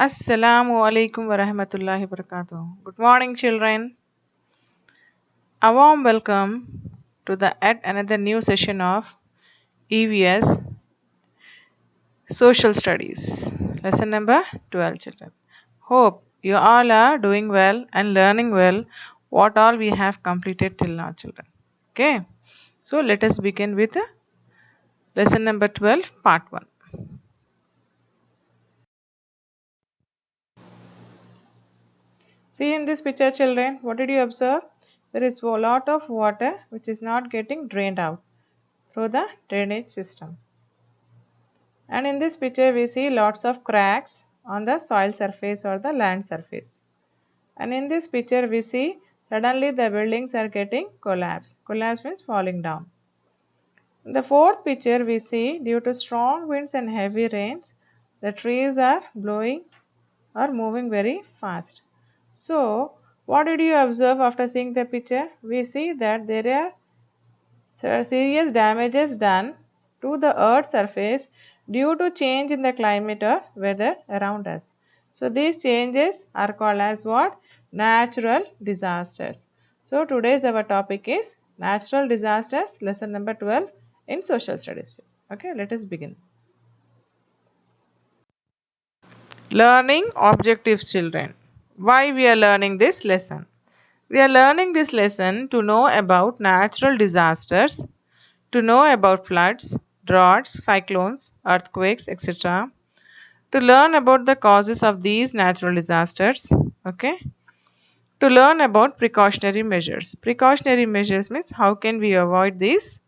Assalamu alaikum wa rahmatullahi wa barakatuh. Good morning, children. A warm welcome to the at another new session of EVS Social Studies, lesson number 12, children. Hope you all are doing well and learning well what all we have completed till now, children. Okay, so let us begin with lesson number 12, part 1. See in this picture, children, what did you observe? There is a lot of water which is not getting drained out through the drainage system. And in this picture, we see lots of cracks on the soil surface or the land surface. And in this picture, we see suddenly the buildings are getting collapsed. Collapse means falling down. In the fourth picture, we see due to strong winds and heavy rains, the trees are blowing or moving very fast. So, what did you observe after seeing the picture? We see that there are serious damages done to the earth's surface due to change in the climate or weather around us. So, these changes are called as what? Natural disasters. So, today's our topic is natural disasters, lesson number 12 in social studies. Okay, let us begin. Learning objectives, children. Why we are learning this lesson? We are learning this lesson to know about natural disasters, to know about floods, droughts, cyclones, earthquakes, etc. To learn about the causes of these natural disasters, okay? To learn about precautionary measures. Precautionary measures means how can we avoid these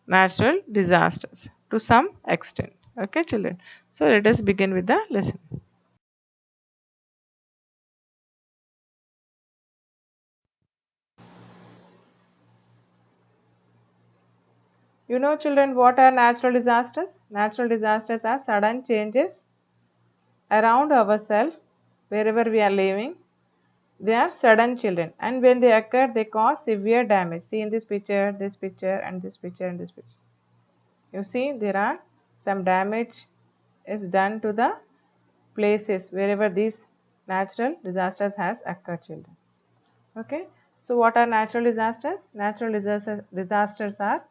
natural disasters to some extent. Okay, children. So let us begin with the lesson. You know, children, what are natural disasters? Natural disasters are sudden changes around ourselves, wherever we are living. They are sudden, children, and when they occur, they cause severe damage. See in this picture, and this picture, and this picture. You see, there are some damage is done to the places wherever these natural disasters has occurred, children. Okay, so what are natural disasters? Natural disasters are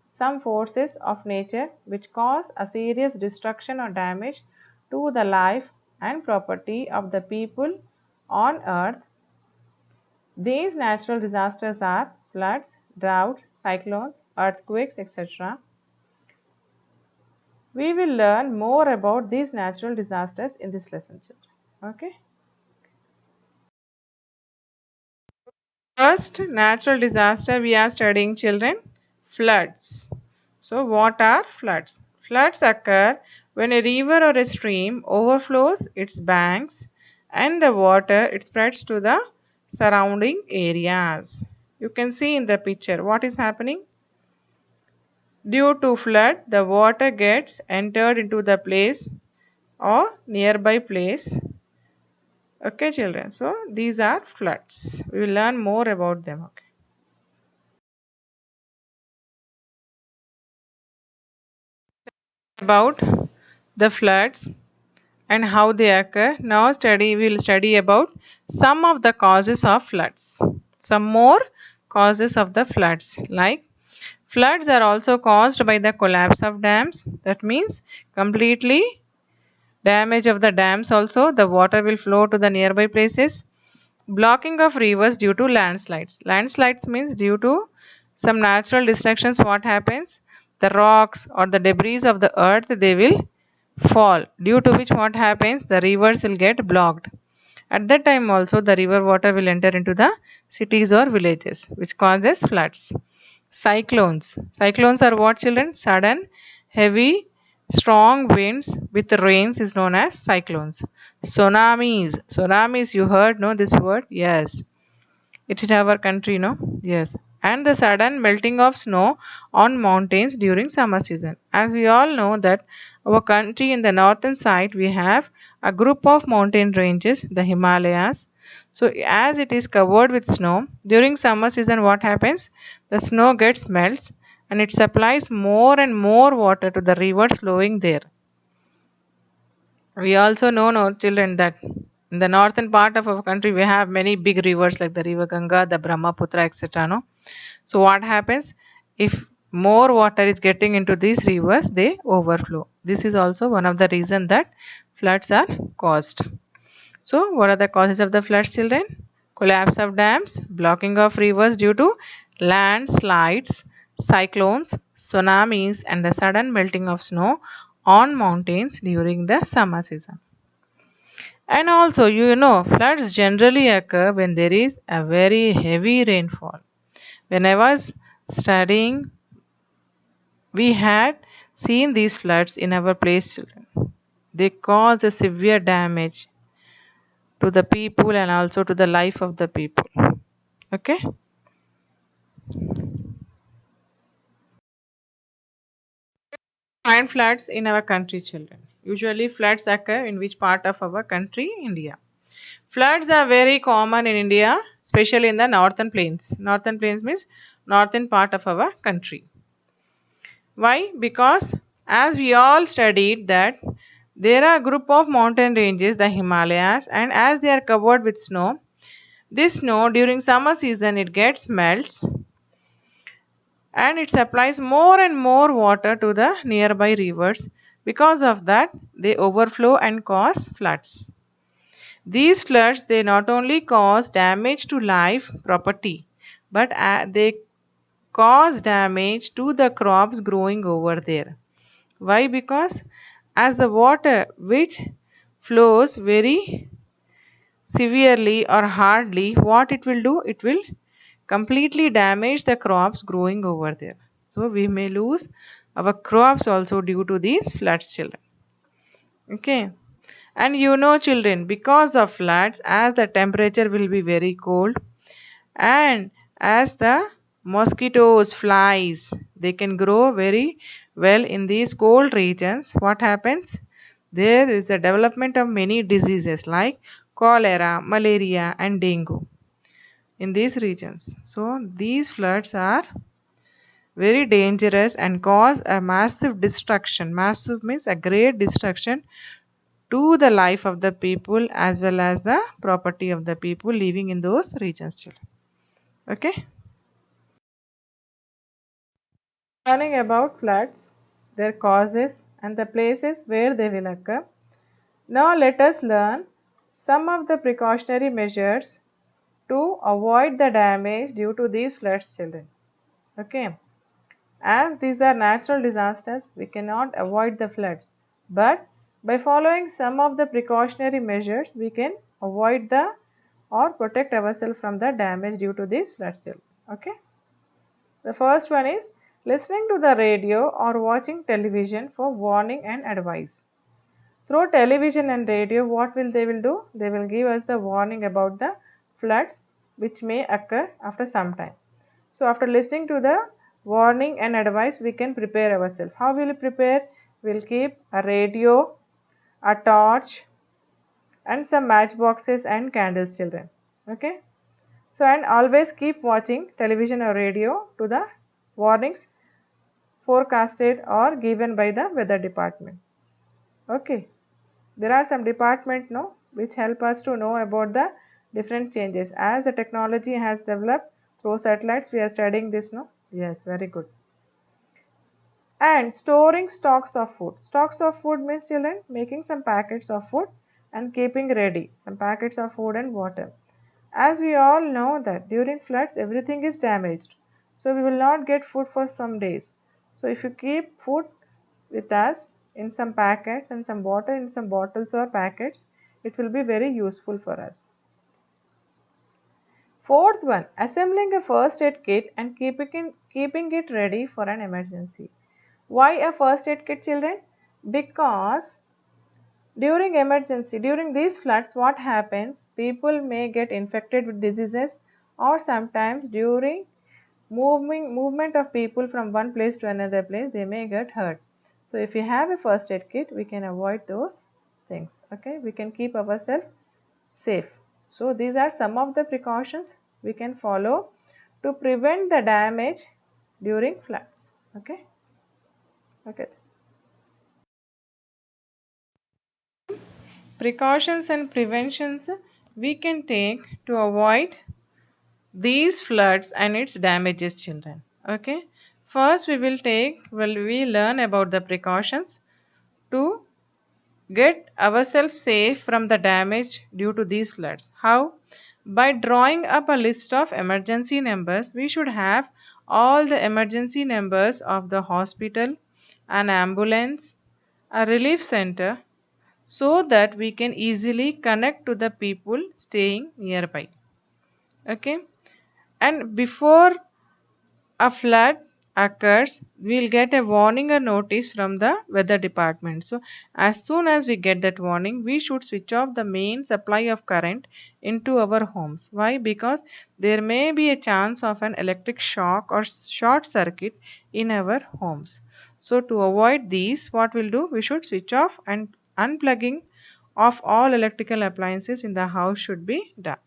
some forces of nature which cause a serious destruction or damage to the life and property of the people on earth. These natural disasters are floods, droughts, cyclones, earthquakes, etc. We will learn more about these natural disasters in this lesson, children. Okay. First natural disaster we are studying, children, floods. So what are floods? Floods occur when a river or a stream overflows its banks and the water it spreads to the surrounding areas. You can see in the picture what is happening. Due to flood, the water gets entered into the place or nearby place. Okay, children. So these are floods. We will learn more about them. Okay. About the floods and how they occur. Now we will study about some of the causes of floods. Some more causes of the floods, like floods are also caused by the collapse of dams. That means completely damage of the dams also. The water will flow to the nearby places. Blocking of rivers due to landslides. Landslides means due to some natural destructions, what happens? The rocks or the debris of the earth, they will fall, due to which what happens? The rivers will get blocked. At that time also the river water will enter into the cities or villages, which causes floods. Cyclones. Cyclones are what, children? Sudden, heavy, strong winds with rains is known as cyclones. Tsunamis. Tsunamis, you heard, no, this word? Yes. It is our country, no? Yes. And the sudden melting of snow on mountains during summer season. As we all know that our country in the northern side, we have a group of mountain ranges, the Himalayas. So as it is covered with snow, during summer season what happens? The snow gets melts and it supplies more and more water to the rivers flowing there. We also know, no children, that in the northern part of our country we have many big rivers like the river Ganga, the Brahmaputra, etc. No? So what happens if more water is getting into these rivers, they overflow. This is also one of the reason that floods are caused. So what are the causes of the floods, children? Collapse of dams, blocking of rivers due to landslides, cyclones, tsunamis, and the sudden melting of snow on mountains during the summer season. And also, floods generally occur when there is a very heavy rainfall. When I was studying, we had seen these floods in our place, children. They cause a severe damage to the people and also to the life of the people. Okay? Find floods in our country, children. Usually, floods occur in which part of our country? India. Floods are very common in India, especially in the northern plains. Northern plains means northern part of our country. Why? Because as we all studied that there are a group of mountain ranges, the Himalayas, and as they are covered with snow, this snow during summer season it gets melts and it supplies more and more water to the nearby rivers. Because of that, they overflow and cause floods. These floods they not only cause damage to life, property, but they cause damage to the crops growing over there. Why? Because as the water which flows very severely or hardly, what it will do? It will completely damage the crops growing over there. So we may lose our crops also due to these floods, children. Okay. And children, because of floods, as the temperature will be very cold and as the mosquitoes, flies, they can grow very well in these cold regions, what happens? There is a development of many diseases like cholera, malaria, and dengue in these regions. So, these floods are very dangerous and cause a massive destruction. Massive means a great destruction to the life of the people as well as the property of the people living in those regions, children. Okay. Learning about floods, their causes, and the places where they will occur. Now let us learn some of the precautionary measures to avoid the damage due to these floods, children. Okay. As these are natural disasters, we cannot avoid the floods. But by following some of the precautionary measures, we can avoid the or protect ourselves from the damage due to these floods, children. Okay. The first one is listening to the radio or watching television for warning and advice. Through television and radio, what will they will do? They will give us the warning about the floods which may occur after some time. So after listening to the warning and advice, we can prepare ourselves. How will we prepare? We'll keep a radio, a torch, and some matchboxes and candles, children. Okay. So and always keep watching television or radio to the warnings forecasted or given by the weather department. Okay. There are some department no which help us to know about the different changes as the technology has developed through satellites. We are studying this no. Yes, very good. And storing stocks of food. Stocks of food means children making some packets of food and keeping ready some packets of food and water. As we all know that during floods everything is damaged. So we will not get food for some days. So if you keep food with us in some packets and some water in some bottles or packets, it will be very useful for us. Fourth one, assembling a first aid kit and keeping it ready for an emergency. Why a first aid kit, children? Because during these floods, what happens? People may get infected with diseases, or sometimes during movement of people from one place to another place, they may get hurt. So if we have a first aid kit, we can avoid those things. Okay, we can keep ourselves safe. So these are some of the precautions we can follow to prevent the damage during floods. Okay. Okay. Precautions and preventions we can take to avoid these floods and its damages, children. Okay, first we learn about the precautions to get ourselves safe from the damage due to these floods. How? By drawing up a list of emergency numbers. We should have all the emergency numbers of the hospital, an ambulance, a relief center, so that we can easily connect to the people staying nearby. Okay, and before a flood occurs, we'll get a warning or notice from the weather department. So as soon as we get that warning, we should switch off the main supply of current into our homes. Why? Because there may be a chance of an electric shock or short circuit in our homes. So to avoid these, what we'll do, we should switch off, and unplugging of all electrical appliances in the house should be done.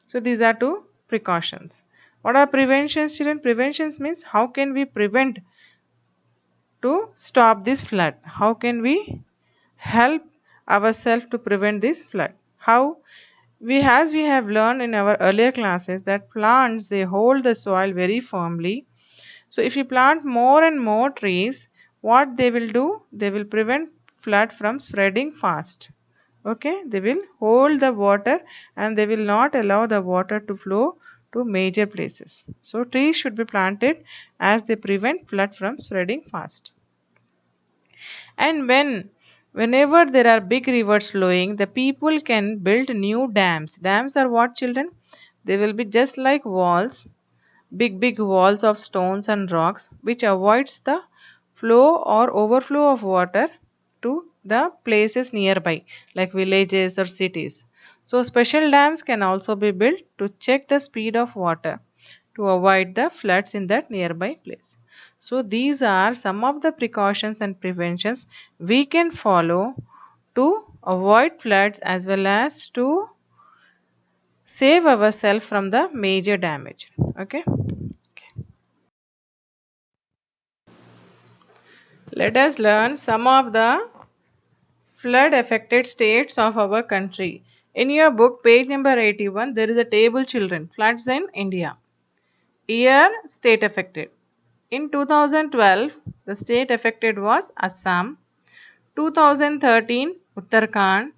So these are two precautions. What are preventions, children? Preventions means how can we prevent to stop this flood? How can we help ourselves to prevent this flood? How? As we have learned in our earlier classes, that plants, they hold the soil very firmly. So if you plant more and more trees, what they will do? They will prevent flood from spreading fast. Okay, they will hold the water and they will not allow the water to flow to major places. So trees should be planted as they prevent flood from spreading fast. And whenever there are big rivers flowing, the people can build new dams. Dams are what, children? They will be just like walls, big walls of stones and rocks, which avoids the flow or overflow of water to the places nearby, like villages or cities. So special dams can also be built to check the speed of water to avoid the floods in that nearby place. So these are some of the precautions and preventions we can follow to avoid floods as well as to save ourselves from the major damage. Okay. Let us learn some of the flood affected states of our country. In your book, page number 81, there is a table, children. Floods in India. Year, state affected. In 2012, the state affected was Assam. 2013, Uttarakhand.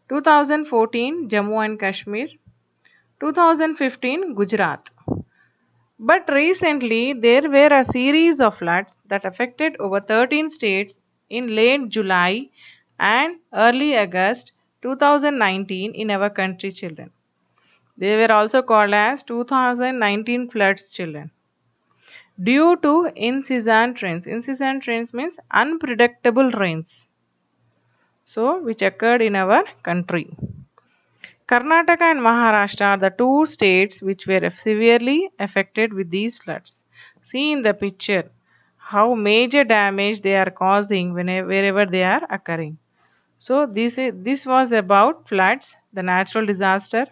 2014, Jammu and Kashmir. 2015, Gujarat. But recently, there were a series of floods that affected over 13 states in late July and early August 2019 in our country, children. They were also called as 2019 floods, children. Due to incessant rains. Incessant rains means unpredictable rains. So, which occurred in our country. Karnataka and Maharashtra are the two states which were severely affected with these floods. See in the picture how major damage they are causing wherever they are occurring. So this was about floods, the natural disaster,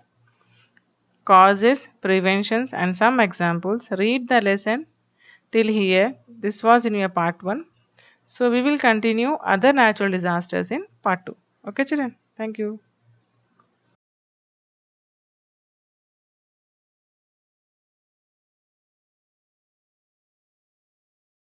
causes, preventions, and some examples. Read the lesson till here. This was in your part 1. So we will continue other natural disasters in part 2. Okay, children. Thank you.